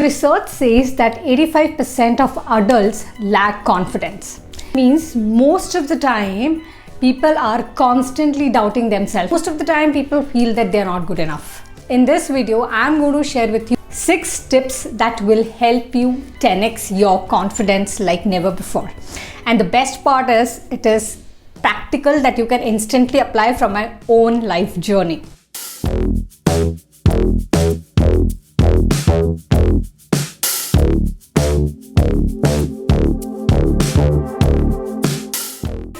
Research says that 85% of adults lack confidence. Means most of the time people are constantly doubting themselves. Most of the time people feel that they're not good enough. In this video, I'm going to share with you 6 tips that will help you 10x your confidence like never before. And the best part is, it is practical, that you can instantly apply from my own life journey.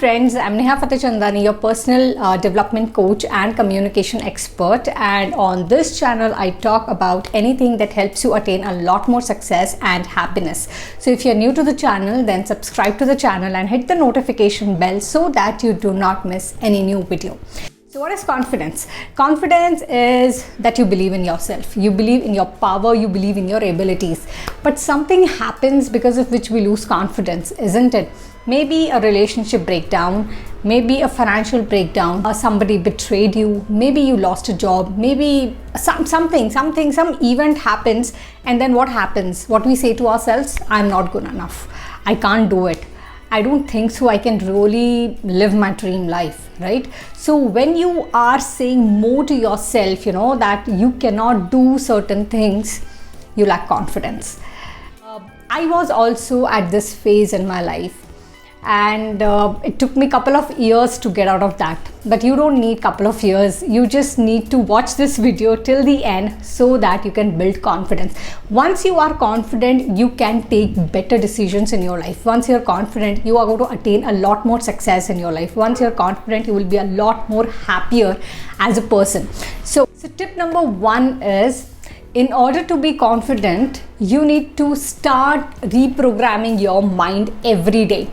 Friends, I'm Neha Fatehchandani, your personal development coach and communication expert, and on this channel I talk about anything that helps you attain a lot more success and happiness. So if you're new to the channel, then subscribe to the channel and hit the notification bell so that you do not miss any new video. So what is confidence? Confidence is that you believe in yourself, you believe in your power, you believe in your abilities. But something happens because of which we lose confidence, isn't it? Maybe a relationship breakdown, maybe a financial breakdown, or somebody betrayed you, maybe you lost a job, maybe some event happens, and then what happens? What we say to ourselves, I'm not good enough, I can't do it, I don't think so, I can really live my dream life, right? So when you are saying more to yourself, you know, that you cannot do certain things, you lack confidence. I was also at this phase in my life, and it took me a couple of years to get out of that. But you don't need couple of years, you just need to watch this video till the end so that you can build confidence. Once you are confident, you can take better decisions in your life. Once you're confident, you are going to attain a lot more success in your life. Once you're confident, you will be a lot more happier as a person. So tip number 1 is, in order to be confident, you need to start reprogramming your mind every day.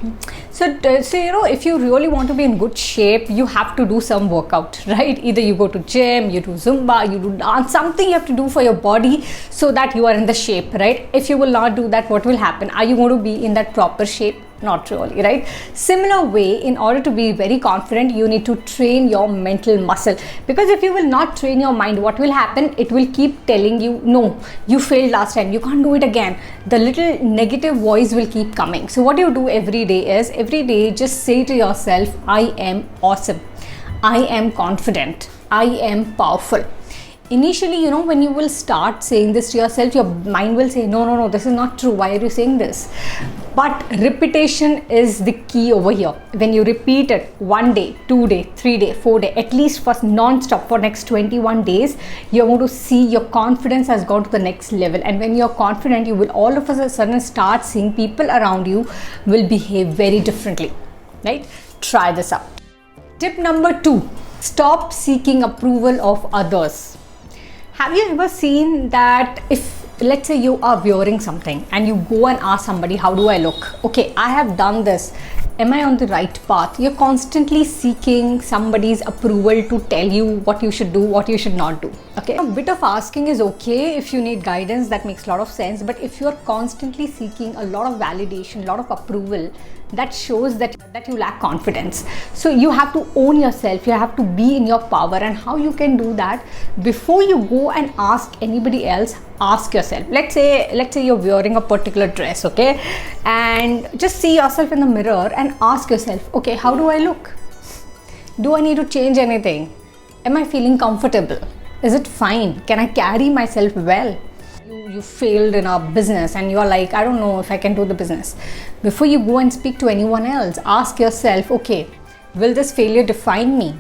So you know, if you really want to be in good shape, you have to do some workout, right? Either you go to gym, you do Zumba, you do dance, something you have to do for your body so that you are in the shape, right? If you will not do that, what will happen? Are you going to be in that proper shape? Not really, right? Similar way, in order to be very confident, you need to train your mental muscle. Because if you will not train your mind, what will happen? It will keep telling you, no, you failed last time, you can't do it again. The little negative voice will keep coming. So what you do every day is, every day just say to yourself, I am awesome, I am confident, I am powerful. Initially, you know, when you will start saying this to yourself, your mind will say, no, this is not true, why are you saying this? But repetition is the key over here. When you repeat it 1 day, 2 day, 3 day, 4 day, at least for non-stop for next 21 days, you're going to see your confidence has gone to the next level. And when you're confident, you will all of a sudden start seeing people around you will behave very differently, right? Try this out. Tip number 2, stop seeking approval of others. Have you ever seen that if, let's say, you are wearing something and you go and ask somebody, how do I look? Okay, I have done this. Am I on the right path? You're constantly seeking somebody's approval to tell you what you should do, what you should not do. Okay, a bit of asking is okay if you need guidance, that makes a lot of sense. But if you're constantly seeking a lot of validation, a lot of approval, that shows that you lack confidence. So you have to own yourself, you have to be in your power. And how you can do that? Before you go and ask anybody else, ask yourself. Let's say you're wearing a particular dress, okay, and just see yourself in the mirror and ask yourself, okay, how do I look? Do I need to change anything? Am I feeling comfortable? Is it fine? Can I carry myself well? You failed in a business and you are like, I don't know if I can do the business. Before you go and speak to anyone else, ask yourself, okay, will this failure define me?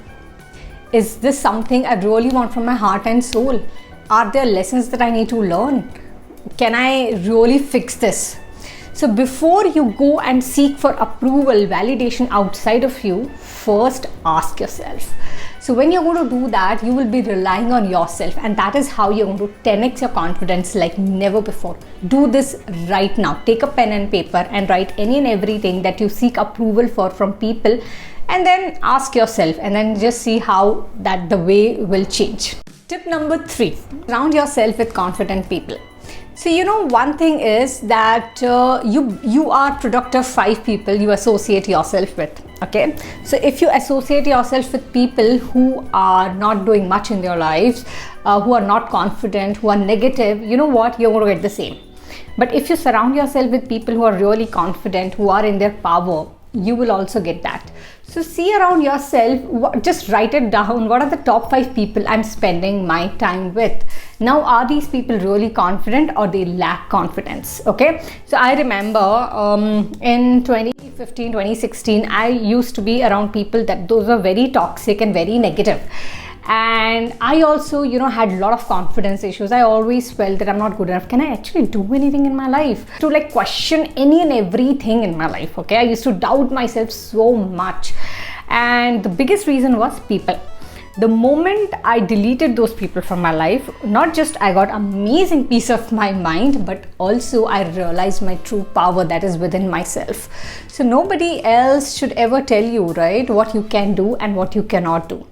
Is this something I really want from my heart and soul? Are there lessons that I need to learn? Can I really fix this? So before you go and seek for approval, validation outside of you, first ask yourself. So when you're going to do that, you will be relying on yourself, and that is how you're going to 10x your confidence like never before. Do this right now. Take a pen and paper and write any and everything that you seek approval for from people, and then ask yourself, and then just see how that the way will change. Tip number 3, surround yourself with confident people. So you know, one thing is that you are product of 5 people you associate yourself with. Okay, so if you associate yourself with people who are not doing much in their lives, who are not confident, who are negative, you know what, you're going to get the same. But if you surround yourself with people who are really confident, who are in their power, you will also get that. So see around yourself, just write it down. What are the top 5 people I'm spending my time with? Now, are these people really confident or they lack confidence? Okay. So I remember in 2015, 2016, I used to be around people that those are very toxic and very negative. And I also, had a lot of confidence issues. I always felt that I'm not good enough. Can I actually do anything in my life? To like question any and everything in my life. Okay. I used to doubt myself so much. And the biggest reason was people. The moment I deleted those people from my life, not just I got amazing peace of my mind, but also I realized my true power that is within myself. So nobody else should ever tell you, right, what you can do and what you cannot do.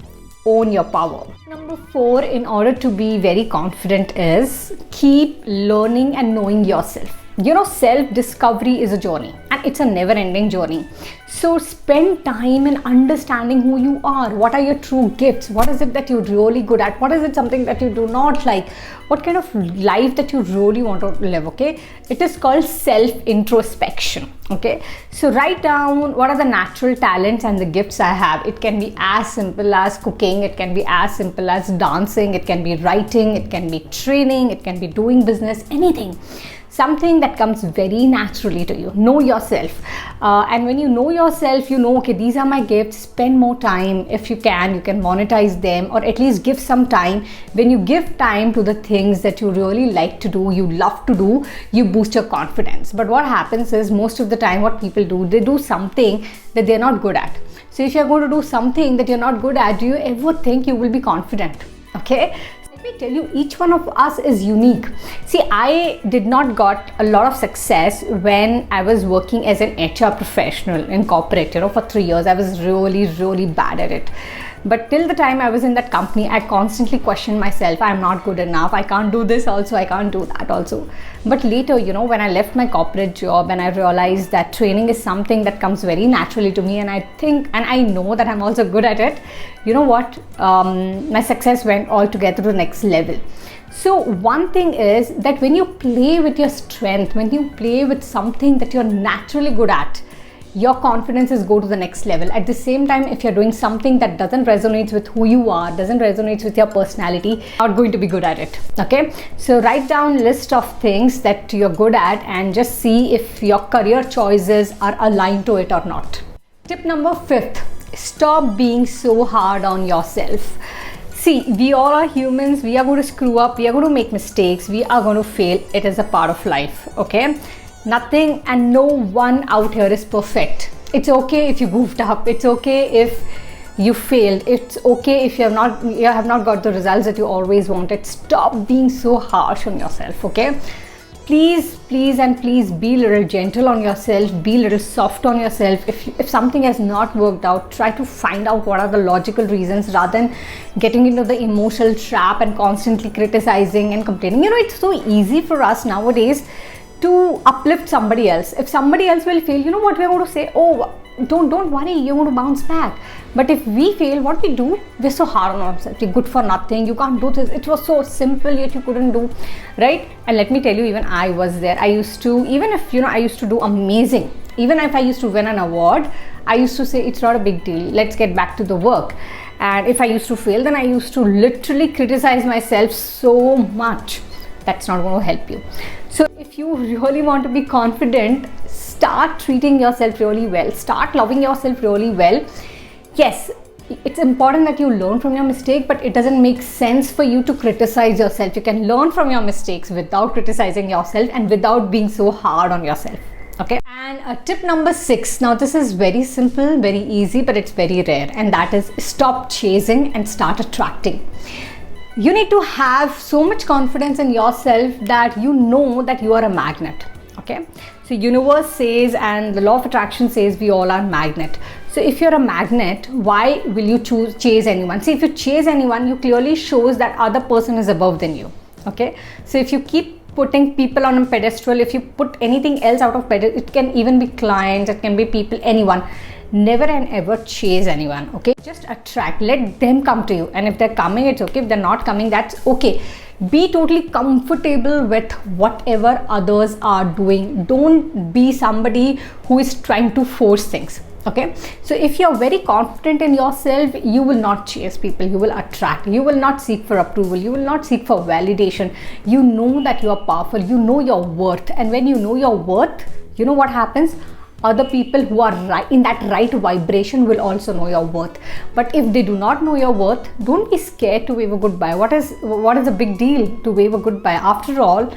Own your power. Number 4, in order to be very confident, is keep learning and knowing yourself. Self-discovery is a journey, and it's a never-ending journey. So spend time in understanding who you are. What are your true gifts? What is it that you're really good at? What is it something that you do not like? What kind of life that you really want to live? Okay, it is called self-introspection. Okay, so write down what are the natural talents and the gifts I have. It can be as simple as cooking, it can be as simple as dancing, it can be writing, it can be training, it can be doing business, anything. Something that comes very naturally to you. Know yourself. And when you know yourself, okay, these are my gifts. Spend more time. If you can monetize them, or at least give some time. When you give time to the things that you really like to do, you love to do, you boost your confidence. But what happens is, most of the time what people do, they do something that they're not good at. So if you're going to do something that you're not good at, do you ever think you will be confident? Okay. Let me tell you, each one of us is unique. See, I did not got a lot of success when I was working as an HR professional in corporate, for 3 years. I was really, really bad at it. But till the time I was in that company, I constantly questioned myself. I'm not good enough. I can't do this also. I can't do that also. But later, when I left my corporate job and I realized that training is something that comes very naturally to me, and I think, and I know that I'm also good at it, my success went altogether to the next level. So one thing is that when you play with your strength, when you play with something that you're naturally good at, your confidence is go to the next level. At the same time, if you're doing something that doesn't resonate with who you are, doesn't resonate with your personality, you're not going to be good at it. Okay, so write down list of things that you're good at and just see if your career choices are aligned to it or not. Tip number 5, stop being so hard on yourself. See, we all are humans. We are going to screw up, we are going to make mistakes, we are going to fail. It is a part of life. Okay, nothing and no one out here is perfect. It's okay if you goofed up. It's okay if you failed. It's okay if you have not got the results that you always wanted. Stop being so harsh on yourself. Okay, please and please be a little gentle on yourself, be a little soft on yourself. If something has not worked out, try to find out what are the logical reasons rather than getting into the emotional trap and constantly criticizing and complaining. It's so easy for us nowadays to uplift somebody else. If somebody else will fail, what we're going to say? Oh, don't worry, you're going to bounce back. But if we fail, what we do? We're so hard on ourselves. You're good for nothing. You can't do this. It was so simple, yet you couldn't do, right? And let me tell you, even I was there. I used to, even if I used to do amazing. Even if I used to win an award, I used to say it's not a big deal. Let's get back to the work. And if I used to fail, then I used to literally criticize myself so much. That's not going to help you. So if you really want to be confident, start treating yourself really well. Start loving yourself really well. Yes, it's important that you learn from your mistake, but it doesn't make sense for you to criticize yourself. You can learn from your mistakes without criticizing yourself and without being so hard on yourself. Okay. And tip number 6. Now this is very simple, very easy, but it's very rare. And that is stop chasing and start attracting. You need to have so much confidence in yourself that you know that you are a magnet. Okay, so universe says and the law of attraction says we all are magnet. So if you're a magnet, why will you chase anyone? See, if you chase anyone, you clearly shows that other person is above than you. Okay, so if you keep putting people on a pedestal, if you put anything else out of pedestal, it can even be clients, it can be people, anyone. Never and ever chase anyone. Okay, just attract, let them come to you, and if they're coming, it's okay. If they're not coming, that's okay. Be totally comfortable with whatever others are doing. Don't be somebody who is trying to force things. Okay, so if you're very confident in yourself, you will not chase people, you will attract. You will not seek for approval, you will not seek for validation. You know that you are powerful, you know your worth, and when you know your worth, you know what happens? Other people who are right in that right vibration will also know your worth. But if they do not know your worth, don't be scared to wave a goodbye. What is the big deal to wave a goodbye? After all,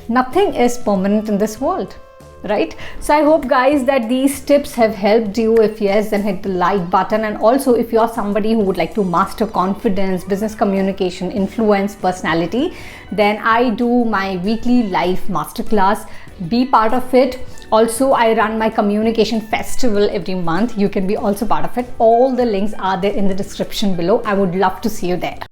nothing is permanent in this world, right? So I hope, guys, that these tips have helped you. If yes, then hit the like button. And also, if you are somebody who would like to master confidence, business communication, influence, personality, then I do my weekly live masterclass. Be part of it. Also, I run my communication festival every month. You can be also part of it. All the links are there in the description below. I would love to see you there.